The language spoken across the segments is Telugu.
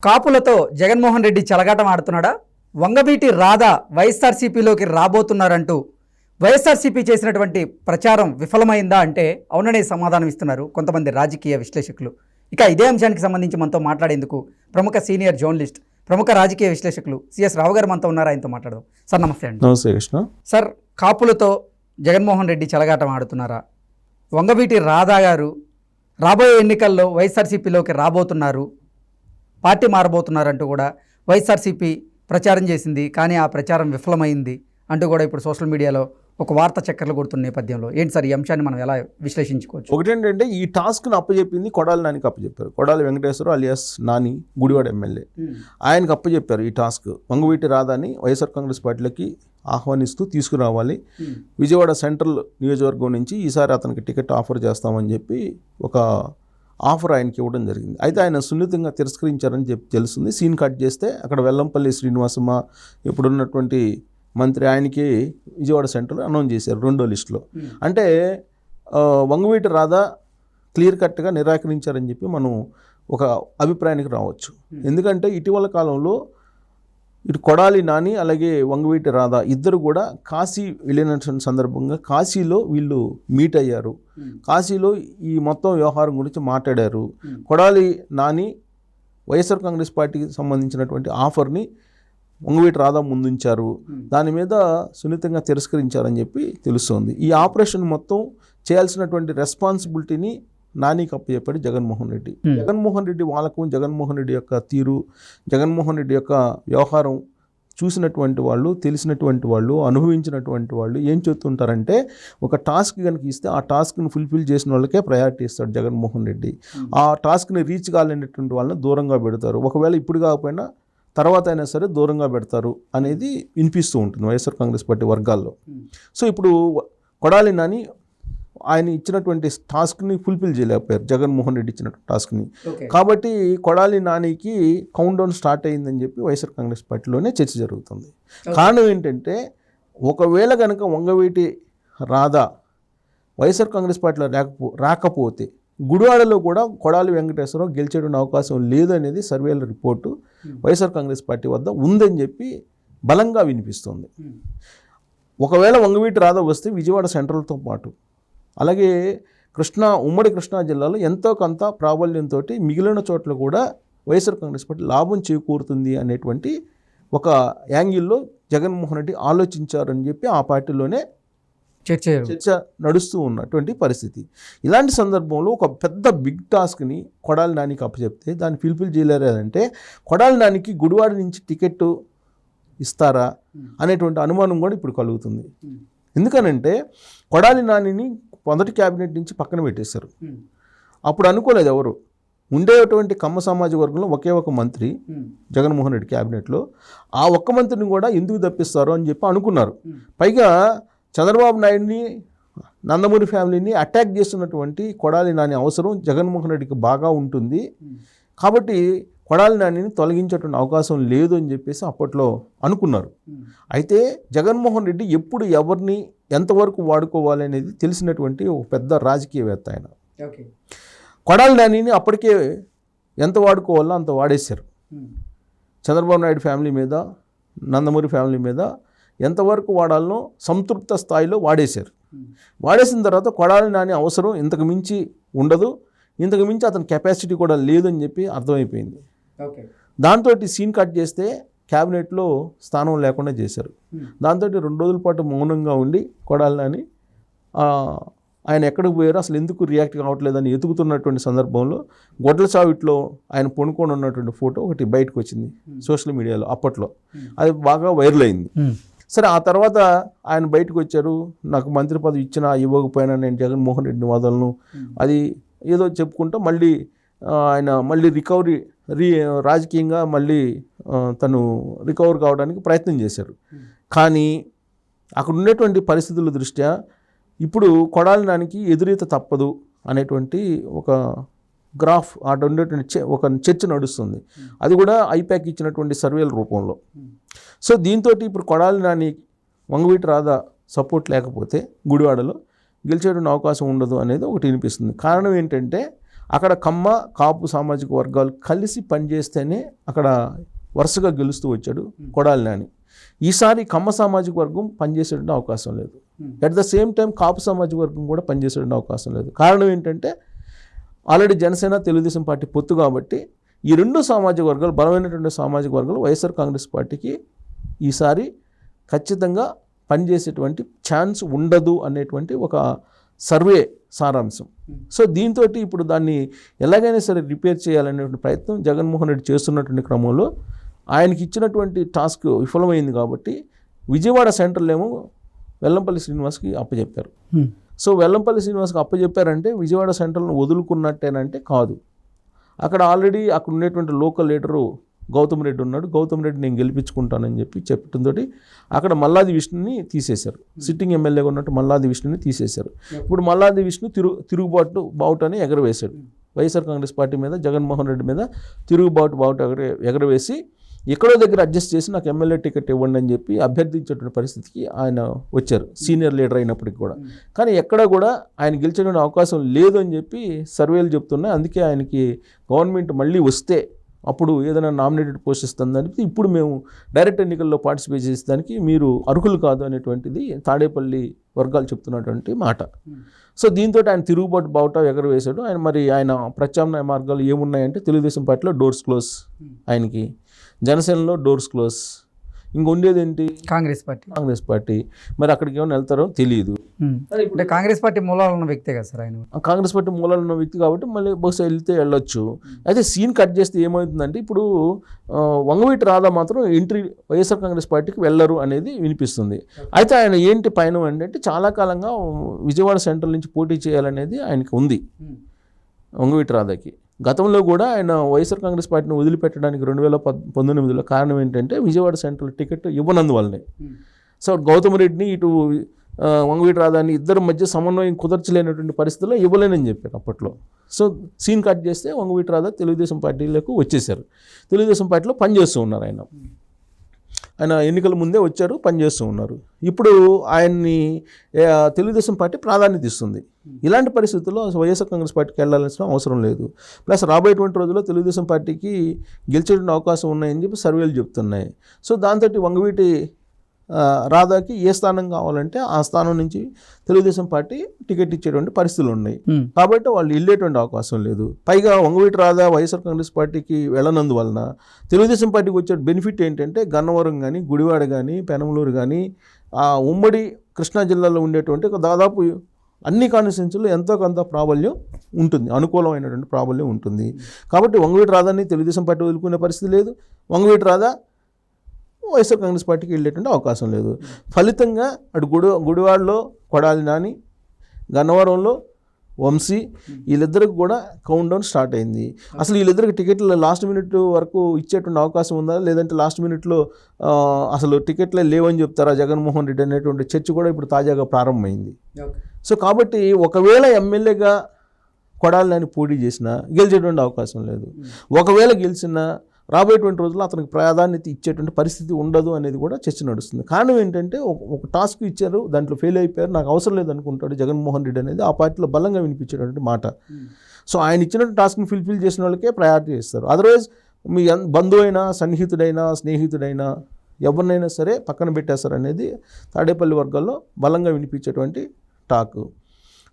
కాపులతో జగన్మోహన్ రెడ్డి చెలగాటం ఆడుతున్నాడా? వంగవీటి రాధ వైఎస్ఆర్సీపీలోకి రాబోతున్నారంటూ వైఎస్ఆర్సీపీ చేసినటువంటి ప్రచారం విఫలమైందా అంటే అవుననే సమాధానం ఇస్తున్నారు కొంతమంది రాజకీయ విశ్లేషకులు. ఇక ఇదే అంశానికి సంబంధించి మనతో మాట్లాడేందుకు ప్రముఖ సీనియర్ జర్నలిస్ట్, ప్రముఖ రాజకీయ విశ్లేషకులు సిఎస్ రావు గారు మనతో ఉన్నారు. ఆయనతో మాట్లాడదాం. సార్ నమస్తే అండి. నమస్తే కృష్ణ. సార్, కాపులతో జగన్మోహన్ రెడ్డి చెలగాటం ఆడుతున్నారా? వంగవీటి రాధ గారు రాబోయే ఎన్నికల్లో వైఎస్ఆర్సీపీలోకి రాబోతున్నారు, పార్టీ మారబోతున్నారంటూ కూడా వైఎస్ఆర్సీపీ ప్రచారం చేసింది, కానీ ఆ ప్రచారం విఫలమైంది అంటూ కూడా ఇప్పుడు సోషల్ మీడియాలో ఒక వార్త చక్కర్లు కొడుతున్న నేపథ్యంలో ఏంటి సార్ ఈ అంశాన్ని మనం ఎలా విశ్లేషించుకోవచ్చు? ఒకటేంటంటే ఈ టాస్క్ను అప్పచెప్పింది కొడాలి నానికి అప్పచెప్పారు. కొడాలి వెంకటేశ్వర అలియాస్ నాని, గుడివాడ ఎమ్మెల్యే, ఆయనకు అప్పచెప్పారు ఈ టాస్క్. వంగవీటి రాధాని వైఎస్ఆర్ కాంగ్రెస్ పార్టీలోకి ఆహ్వానిస్తూ తీసుకురావాలి, విజయవాడ సెంట్రల్ నియోజకవర్గం నుంచి ఈసారి అతనికి టికెట్ ఆఫర్ చేస్తామని చెప్పి ఒక ఆఫర్ ఆయనకి ఇవ్వడం జరిగింది. అయితే ఆయన సున్నితంగా తిరస్కరించారని చెప్పి తెలుస్తుంది. సీన్ కట్ చేస్తే అక్కడ వెల్లంపల్లి శ్రీనివాసమ్మ ఇప్పుడున్నటువంటి మంత్రి ఆయనకి విజయవాడ సెంట్రల్ అనౌన్స్ చేశారు రెండో లిస్టులో. అంటే వంగవీటి రాధా క్లియర్ కట్గా నిరాకరించారని చెప్పి మనం ఒక అభిప్రాయానికి రావచ్చు. ఎందుకంటే ఇటీవల కాలంలో ఇటు కొడాలి నాని అలాగే వంగవీటి రాధా ఇద్దరు కూడా కాశీ వెళ్ళిన సందర్భంగా కాశీలో వీళ్ళు మీట్ అయ్యారు. కాశీలో ఈ మొత్తం వ్యవహారం గురించి మాట్లాడారు. కొడాలి నాని వైఎస్ఆర్ కాంగ్రెస్ పార్టీకి సంబంధించినటువంటి ఆఫర్ని వంగవీటి రాధా ముందుంచారు, దాని మీద సున్నితంగా తిరస్కరించారని చెప్పి తెలుస్తోంది. ఈ ఆపరేషన్ మొత్తం చేయాల్సినటువంటి రెస్పాన్సిబిలిటీని నానికి అప్పచెప్పాడు జగన్మోహన్ రెడ్డి. జగన్మోహన్ రెడ్డి వాళ్ళకు, జగన్మోహన్ రెడ్డి యొక్క తీరు, జగన్మోహన్ రెడ్డి యొక్క వ్యవహారం చూసినటువంటి వాళ్ళు, తెలిసినటువంటి వాళ్ళు, అనుభవించినటువంటి వాళ్ళు ఏం చెప్తుంటారంటే ఒక టాస్క్ కనుక ఇస్తే ఆ టాస్క్ని ఫుల్ఫిల్ చేసిన వాళ్ళకే ప్రయారిటీ ఇస్తాడు జగన్మోహన్ రెడ్డి. ఆ టాస్క్ని రీచ్ కాలేనటువంటి వాళ్ళని దూరంగా పెడతారు, ఒకవేళ ఇప్పుడు కాకపోయినా తర్వాత అయినా సరే దూరంగా పెడతారు అనేది వినిపిస్తూ ఉంటుంది వైఎస్ఆర్ కాంగ్రెస్ పార్టీ వర్గాల్లో. సో ఇప్పుడు కొడాలి నాని ఆయన ఇచ్చినటువంటి టాస్క్ని ఫుల్ఫిల్ చేయలేకపోయారు, జగన్మోహన్ రెడ్డి ఇచ్చిన టాస్క్ని. కాబట్టి కొడాలి నానికి కౌంట్ డౌన్ స్టార్ట్ అయిందని చెప్పి వైఎస్ఆర్ కాంగ్రెస్ పార్టీలోనే చర్చ జరుగుతుంది. కారణం ఏంటంటే ఒకవేళ కనుక వంగవీటి రాధా వైఎస్ఆర్ కాంగ్రెస్ పార్టీలో రాకపోతే గుడివాడలో కూడా కొడాలి వెంకటేశ్వరరావు గెలిచేటువంటి అవకాశం లేదు అనేది సర్వేల రిపోర్టు వైఎస్ఆర్ కాంగ్రెస్ పార్టీ వద్ద ఉందని చెప్పి బలంగా వినిపిస్తుంది. ఒకవేళ వంగవీటి రాధా వస్తే విజయవాడ సెంట్రల్తో పాటు అలాగే ఉమ్మడి కృష్ణా జిల్లాలో ఎంతో కొంత ప్రాబల్యంతో మిగిలిన చోట్ల కూడా వైఎస్ఆర్ కాంగ్రెస్ పార్టీ లాభం చేకూరుతుంది అనేటువంటి ఒక యాంగిల్లో జగన్మోహన్ రెడ్డి ఆలోచించారని చెప్పి ఆ పార్టీలోనే చర్చ నడుస్తూ ఉన్నటువంటి పరిస్థితి. ఇలాంటి సందర్భంలో ఒక పెద్ద బిగ్ టాస్క్ని కొడాలి నానికి అప్పచెప్తే దాన్ని ఫుల్ఫిల్ చేయలేదంటే కొడాలి నానికి గుడివాడ నుంచి టికెట్ ఇస్తారా అనేటువంటి అనుమానం కూడా ఇప్పుడు కలుగుతుంది. ఎందుకనంటే కొడాలి నానిని మొదటి క్యాబినెట్ నుంచి పక్కన పెట్టేశారు. అప్పుడు అనుకోలేదు ఎవరు, ఉండేటువంటి కమ్మ సామాజిక వర్గంలో ఒకే ఒక మంత్రి జగన్మోహన్ రెడ్డి క్యాబినెట్లో, ఆ ఒక్క మంత్రిని కూడా ఎందుకు తప్పిస్తారు అని చెప్పి అనుకున్నారు. పైగా చంద్రబాబు నాయుడిని, నందమూరి ఫ్యామిలీని అటాక్ చేస్తున్నటువంటి కొడాలి నాని అవసరం జగన్మోహన్ రెడ్డికి బాగా ఉంటుంది, కాబట్టి కొడాలి నానిని తొలగించేటువంటి అవకాశం లేదు అని చెప్పేసి అప్పట్లో అనుకున్నారు. అయితే జగన్మోహన్ రెడ్డి ఎప్పుడు ఎవరిని ఎంతవరకు వాడుకోవాలి అనేది తెలిసినటువంటి ఒక పెద్ద రాజకీయవేత్త ఆయన. కొడాలి నానిని అప్పటికే ఎంత వాడుకోవాలో అంత వాడేశారు. చంద్రబాబు నాయుడు ఫ్యామిలీ మీద, నందమూరి ఫ్యామిలీ మీద ఎంతవరకు వాడాలనో సంతృప్త స్థాయిలో వాడేశారు. వాడేసిన తర్వాత కొడాలి నాని అవసరం ఇంతకు మించి ఉండదు, ఇంతకు మించి అతని కెపాసిటీ కూడా లేదని చెప్పి అర్థమైపోయింది. దాంతో సీన్ కట్ చేస్తే క్యాబినెట్లో స్థానం లేకుండా చేశారు. దాంతో 2 రోజుల పాటు మౌనంగా ఉండి కొడాలి నాని ఆయన ఎక్కడికి పోయారో అసలు ఎందుకు రియాక్ట్ కావట్లేదని ఎతుకుతున్నటువంటి సందర్భంలో గొడ్ల చావిట్లో ఆయన పొనుకొని ఉన్నటువంటి ఫోటో ఒకటి బయటకు వచ్చింది సోషల్ మీడియాలో. అప్పట్లో అది బాగా వైరల్ అయింది. సరే, ఆ తర్వాత ఆయన బయటకు వచ్చారు, నాకు మంత్రి పదవి ఇచ్చినా ఇవ్వకపోయినా నేను జగన్మోహన్ రెడ్డిని వదలను, అది ఏదో చెప్పుకుంటూ మళ్ళీ ఆయన రాజకీయంగా మళ్ళీ తను రికవర్ కావడానికి ప్రయత్నం చేశారు. కానీ అక్కడ ఉండేటువంటి పరిస్థితుల దృష్ట్యా ఇప్పుడు కొడాలి నానికి ఎదురీత తప్పదు అనేటువంటి ఒక గ్రాఫ్ అటు ఉండేటువంటి ఒక చర్చ నడుస్తుంది. అది కూడా ఐపాక్ ఇచ్చినటువంటి సర్వేల రూపంలో. సో దీంతో ఇప్పుడు కొడాలి నాని వంగవీటి రాధా సపోర్ట్ లేకపోతే గుడివాడలో గెలిచేటువంటి అవకాశం ఉండదు అనేది ఒకటి వినిపిస్తుంది. కారణం ఏంటంటే అక్కడ కమ్మ కాపు సామాజిక వర్గాలు కలిసి పనిచేస్తేనే అక్కడ వరుసగా గెలుస్తూ వచ్చాడు కొడాలి నాని. ఈసారి కమ్మ సామాజిక వర్గం పనిచేసేటువంటి అవకాశం లేదు. అట్ ద సేమ్ టైం కాపు సామాజిక వర్గం కూడా పనిచేసేటువంటి అవకాశం లేదు. కారణం ఏంటంటే ఆల్రెడీ జనసేన తెలుగుదేశం పార్టీ పొత్తు కాబట్టి ఈ రెండు సామాజిక వర్గాలు, బలమైనటువంటి సామాజిక వర్గాలు వైఎస్ఆర్ కాంగ్రెస్ పార్టీకి ఈసారి ఖచ్చితంగా పనిచేసేటువంటి ఛాన్స్ ఉండదు అనేటువంటి ఒక సర్వే సారాంశం. సో దీంతో ఇప్పుడు దాన్ని ఎలాగైనా సరే రిపేర్ చేయాలనేటువంటి ప్రయత్నం జగన్మోహన్ రెడ్డి చేస్తున్నటువంటి క్రమంలో ఆయనకి ఇచ్చినటువంటి టాస్క్ విఫలమైంది కాబట్టి విజయవాడ సెంట్రల్ ఏమో వెల్లంపల్లి శ్రీనివాస్కి అప్పచెప్పారు. సో వెల్లంపల్లి శ్రీనివాస్కి అప్పచెప్పారంటే విజయవాడ సెంట్రల్ను వదులుకున్నట్టేనంటే కాదు. అక్కడ ఆల్రెడీ అక్కడ ఉండేటువంటి లోకల్ లీడరు గౌతమ్ రెడ్డి ఉన్నాడు. గౌతమ్ రెడ్డి నేను గెలిపించుకుంటానని చెప్పడంతో అక్కడ మల్లాది విష్ణుని తీసేశారు. సిట్టింగ్ ఎమ్మెల్యేగా ఉన్నట్టు మల్లాది విష్ణుని తీసేశారు. ఇప్పుడు మల్లాది విష్ణు బావుటని ఎగరవేశాడు. వైఎస్ఆర్ కాంగ్రెస్ పార్టీ మీద, జగన్మోహన్ రెడ్డి మీద బావుట ఎగరవేసి ఎక్కడో దగ్గర అడ్జస్ట్ చేసి నాకు ఎమ్మెల్యే టికెట్ ఇవ్వండి అని చెప్పి అభ్యర్థించేటువంటి పరిస్థితికి ఆయన వచ్చారు, సీనియర్ లీడర్ అయినప్పటికీ కూడా. కానీ ఎక్కడ కూడా ఆయన గెలిచేటువంటి అవకాశం లేదు అని చెప్పి సర్వేలు చెప్తున్నాయి. అందుకే ఆయనకి గవర్నమెంట్ మళ్ళీ వస్తే అప్పుడు ఏదైనా నామినేటెడ్ పోస్ట్ ఇస్తుందని ఇప్పుడు మేము డైరెక్ట్ ఎన్నికల్లో పార్టిసిపేట్ చేసేదానికి మీరు అర్హులు కాదు అనేటువంటిది తాడేపల్లి వర్గాలు చెప్తున్నటువంటి మాట. సో దీంతో ఆయన బావుట ఎగరవేశాడు. ఆయన ప్రత్యామ్నాయ మార్గాలు ఏమున్నాయంటే తెలుగుదేశం పార్టీలో డోర్స్ క్లోజ్, ఆయనకి జనసేనలో డోర్స్ క్లోజ్, ఇంకొండేది ఏంటి కాంగ్రెస్ పార్టీ. మరి అక్కడికి ఏమైనా వెళ్తారో తెలియదు. అంటే కాంగ్రెస్ పార్టీ మూలాలు ఉన్న వ్యక్తే కదా సార్ ఆయన. కాంగ్రెస్ పార్టీ మూలాలు ఉన్న వ్యక్తి కాబట్టి మళ్ళీ బహుశా వెళ్ళొచ్చు. అయితే సీన్ కట్ చేస్తే ఏమవుతుందంటే ఇప్పుడు వంగవీటి రాధా మాత్రం ఎంట్రీ వైఎస్ఆర్ కాంగ్రెస్ పార్టీకి వెళ్ళరు అనేది వినిపిస్తుంది. అయితే ఆయన ఏంటి పైన అంటే చాలా కాలంగా విజయవాడ సెంట్రల్ నుంచి పోటీ చేయాలనేది ఆయనకి ఉంది వంగవీటి రాధాకి. గతంలో కూడా ఆయన వైఎస్ఆర్ కాంగ్రెస్ పార్టీని వదిలిపెట్టడానికి 2019లో కారణం ఏంటంటే విజయవాడ సెంట్రల్ టికెట్ ఇవ్వనందువల్లనే. సో గౌతమ్ రెడ్డిని ఇటు వంగవీటి రాధాని ఇద్దరి మధ్య సమన్వయం కుదర్చలేనటువంటి పరిస్థితుల్లో ఇవ్వలేనని చెప్పారు అప్పట్లో. సో సీన్ కట్ చేస్తే వంగవీటి రాధా తెలుగుదేశం పార్టీలకు వచ్చేసారు. తెలుగుదేశం పార్టీలో పనిచేస్తూ ఉన్నారు. ఆయన ఎన్నికల ముందే వచ్చారు, పనిచేస్తూ ఉన్నారు. ఇప్పుడు ఆయన్ని తెలుగుదేశం పార్టీ ప్రాధాన్యత ఇస్తుంది. ఇలాంటి పరిస్థితుల్లో వైఎస్ఆర్ కాంగ్రెస్ పార్టీకి వెళ్ళాల్సిన అవసరం లేదు. ప్లస్ రాబోయేటువంటి రోజుల్లో తెలుగుదేశం పార్టీకి గెలిచేటువంటి అవకాశం ఉన్నాయని చెప్పి సర్వేలు చెప్తున్నాయి. సో దాంతో వంగవీటి రాధాకి ఏ స్థానం కావాలంటే ఆ స్థానం నుంచి తెలుగుదేశం పార్టీ టికెట్ ఇచ్చేటువంటి పరిస్థితులు ఉన్నాయి. కాబట్టి వాళ్ళు వెళ్ళేటువంటి అవకాశం లేదు. పైగా వంగవీటి రాధా వైఎస్ఆర్ కాంగ్రెస్ పార్టీకి వెళ్ళనందువలన తెలుగుదేశం పార్టీకి వచ్చే బెనిఫిట్ ఏంటంటే గన్నవరం కానీ, గుడివాడ కానీ, పెనమలూరు కానీ, ఆ ఉమ్మడి కృష్ణా జిల్లాలో ఉండేటువంటి దాదాపు అన్ని కాన్స్టిట్యున్సీల్లో ఎంతో కొంత ప్రాబల్యం ఉంటుంది, అనుకూలమైనటువంటి ప్రాబల్యం ఉంటుంది. కాబట్టి వంగవీటి రాధాని తెలుగుదేశం పార్టీ వదులుకునే పరిస్థితి లేదు. వంగవీటి రాధా వైఎస్ఆర్ కాంగ్రెస్ పార్టీకి వెళ్ళేటువంటి అవకాశం లేదు. ఫలితంగా అటు గుడివాడలో కొడాలి నాని, గన్నవరంలో వంశీ, వీళ్ళిద్దరికి కూడా కౌంట్ డౌన్ స్టార్ట్ అయింది. అసలు వీళ్ళిద్దరికి టికెట్లు లాస్ట్ మినిట్ వరకు ఇచ్చేటువంటి అవకాశం ఉందా, లేదంటే లాస్ట్ మినిట్లో అసలు టికెట్లే లేవని చెప్తారా జగన్మోహన్ రెడ్డి అనేటువంటి చర్చ కూడా ఇప్పుడు తాజాగా ప్రారంభమైంది. సో కాబట్టి ఒకవేళ ఎమ్మెల్యేగా కొడాలి నాని పోటీ చేసినా గెలిచేటువంటి అవకాశం లేదు. ఒకవేళ గెలిచినా రాబోయేటువంటి రోజుల్లో అతనికి ప్రాధాన్యత ఇచ్చేటువంటి పరిస్థితి ఉండదు అనేది కూడా చర్చ నడుస్తుంది. కారణం ఏంటంటే ఒక టాస్క్ ఇచ్చారు, దాంట్లో ఫెయిల్ అయిపోయారు, నాకు అవసరం లేదనుకుంటాడు జగన్మోహన్ రెడ్డి అనేది ఆ పార్టీలో బలంగా వినిపించేటువంటి మాట. సో ఆయన ఇచ్చినటువంటి టాస్క్ని ఫుల్ఫిల్ చేసిన వాళ్ళకే ప్రయారిటీ ఇస్తారు. అదర్వైజ్ మీ బంధువైనా, సన్నిహితుడైనా, స్నేహితుడైనా ఎవరినైనా సరే పక్కన పెట్టేస్తారు అనేది తాడేపల్లి వర్గాల్లో బలంగా వినిపించేటువంటి టాక్.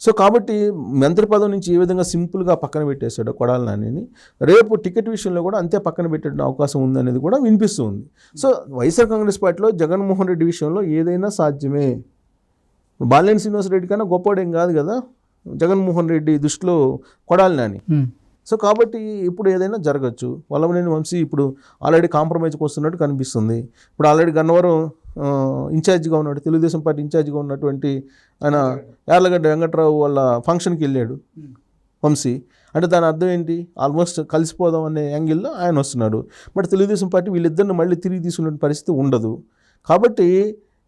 సో కాబట్టి మంత్రి పదవి నుంచి ఏ విధంగా సింపుల్గా పక్కన పెట్టేశాడో కొడాలి నానిని, రేపు టికెట్ విషయంలో కూడా అంతే పక్కన పెట్టే అవకాశం ఉందనేది కూడా వినిపిస్తుంది. సో వైఎస్ఆర్ కాంగ్రెస్ పార్టీలో జగన్మోహన్ రెడ్డి విషయంలో ఏదైనా సాధ్యమే. బాలినేని శ్రీనివాస్ రెడ్డి కన్నా గొప్పవాడేం కాదు కదా జగన్మోహన్ రెడ్డి దృష్టిలో కొడాలి నాని. సో కాబట్టి ఇప్పుడు ఏదైనా జరగచ్చు. వల్లభనేని వంశీ ఇప్పుడు ఆల్రెడీ కాంప్రమైజ్కి వస్తున్నట్టు కనిపిస్తుంది. ఇప్పుడు ఆల్రెడీ గన్నవరం ఇన్ఛార్జిగా ఉన్నాడు, తెలుగుదేశం పార్టీ ఇన్ఛార్జిగా ఉన్నటువంటి ఆయన యార్లగడ్డ వెంకట్రావు వాళ్ళ ఫంక్షన్కి వెళ్ళాడు వంశీ. అంటే దాని అర్థం ఏంటి, ఆల్మోస్ట్ కలిసిపోదాం అనే యాంగిల్లో ఆయన వస్తున్నాడు. బట్ తెలుగుదేశం పార్టీ వీళ్ళిద్దరిని మళ్ళీ తిరిగి తీసుకునే పరిస్థితి ఉండదు. కాబట్టి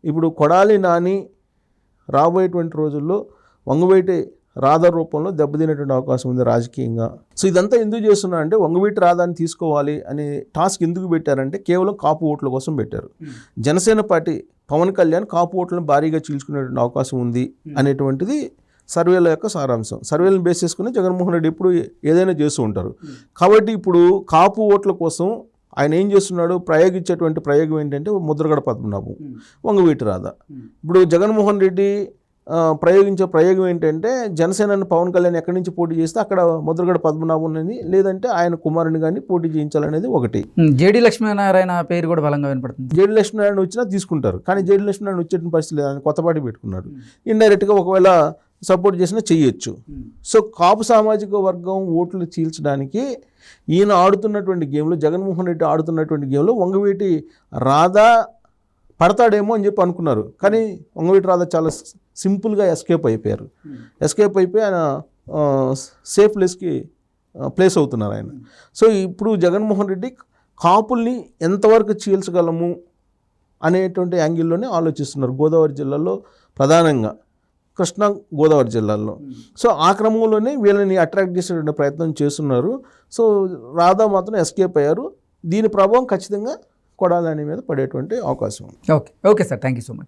ఇప్పుడు కొడాలి నాని రాబోయేటువంటి రోజుల్లో వంగవీటి రాధా రూపంలో దెబ్బతినేటువంటి అవకాశం ఉంది రాజకీయంగా. సో ఇదంతా ఎందుకు చేస్తున్నా అంటే వంగవీటి రాధాని తీసుకోవాలి అనే టాస్క్ ఎందుకు పెట్టారంటే కేవలం కాపు ఓట్ల కోసం పెట్టారు. జనసేన పార్టీ పవన్ కళ్యాణ్ కాపు ఓట్లను భారీగా చీల్చుకునేటువంటి అవకాశం ఉంది అనేటువంటిది సర్వేల యొక్క సారాంశం. సర్వేలను బేస్ చేసుకుని జగన్మోహన్ రెడ్డి ఇప్పుడు ఏదైనా చేస్తూ ఉంటారు. కాబట్టి ఇప్పుడు కాపు ఓట్ల కోసం ఆయన ఏం చేస్తున్నాడు, ప్రయోగించేటువంటి ప్రయోగం ఏంటంటే ముద్రగడ పద్మనాభం, వంగవీటి రాధ. ఇప్పుడు జగన్మోహన్ రెడ్డి ప్రయోగించే ప్రయోగం ఏంటంటే జనసేన పవన్ కళ్యాణ్ ఎక్కడి నుంచి పోటీ చేస్తే అక్కడ ముద్రగడ పద్మనాభం అని, లేదంటే ఆయన కుమారుని కానీ పోటీ చేయించాలనేది ఒకటి. జేడి లక్ష్మీనారాయణ పేరు కూడా బలంగా వినపడుతుంది. జేడి లక్ష్మీనారాయణ వచ్చినా తీసుకుంటారు, కానీ జేడి లక్ష్మీనారాయణ వచ్చేటువంటి పరిస్థితి లేదు, ఆయన కొత్త పార్టీ పెట్టుకున్నాడు. ఇండైరెక్ట్గా ఒకవేళ సపోర్ట్ చేసినా చెయ్యొచ్చు. సో కాపు సామాజిక వర్గం ఓట్లు చీల్చడానికి ఈయన ఆడుతున్నటువంటి గేమ్లో, జగన్మోహన్ రెడ్డి ఆడుతున్నటువంటి గేమ్లో వంగవీటి రాధా పడతాడేమో అని చెప్పి అనుకున్నారు. కానీ వంగవీటి రాధా చాలా సింపుల్గా ఎస్కేప్ అయిపోయారు. ఎస్కేప్ అయిపోయి ఆయన సేఫ్ ప్లేస్ అవుతున్నారు ఆయన. సో ఇప్పుడు జగన్మోహన్ రెడ్డి కాపుల్ని ఎంతవరకు చీల్చగలము అనేటువంటి యాంగిల్లోనే ఆలోచిస్తున్నారు. గోదావరి జిల్లాలో ప్రధానంగా, కృష్ణా గోదావరి జిల్లాల్లో. సో ఆ క్రమంలోనే వీళ్ళని అట్రాక్ట్ చేసేటువంటి ప్రయత్నం చేస్తున్నారు. సో రాధా మాత్రం ఎస్కేప్ అయ్యారు. దీని ప్రభావం ఖచ్చితంగా కొడాలి మీద పడేటువంటి అవకాశం ఉంది. Okay sir, thank you so much.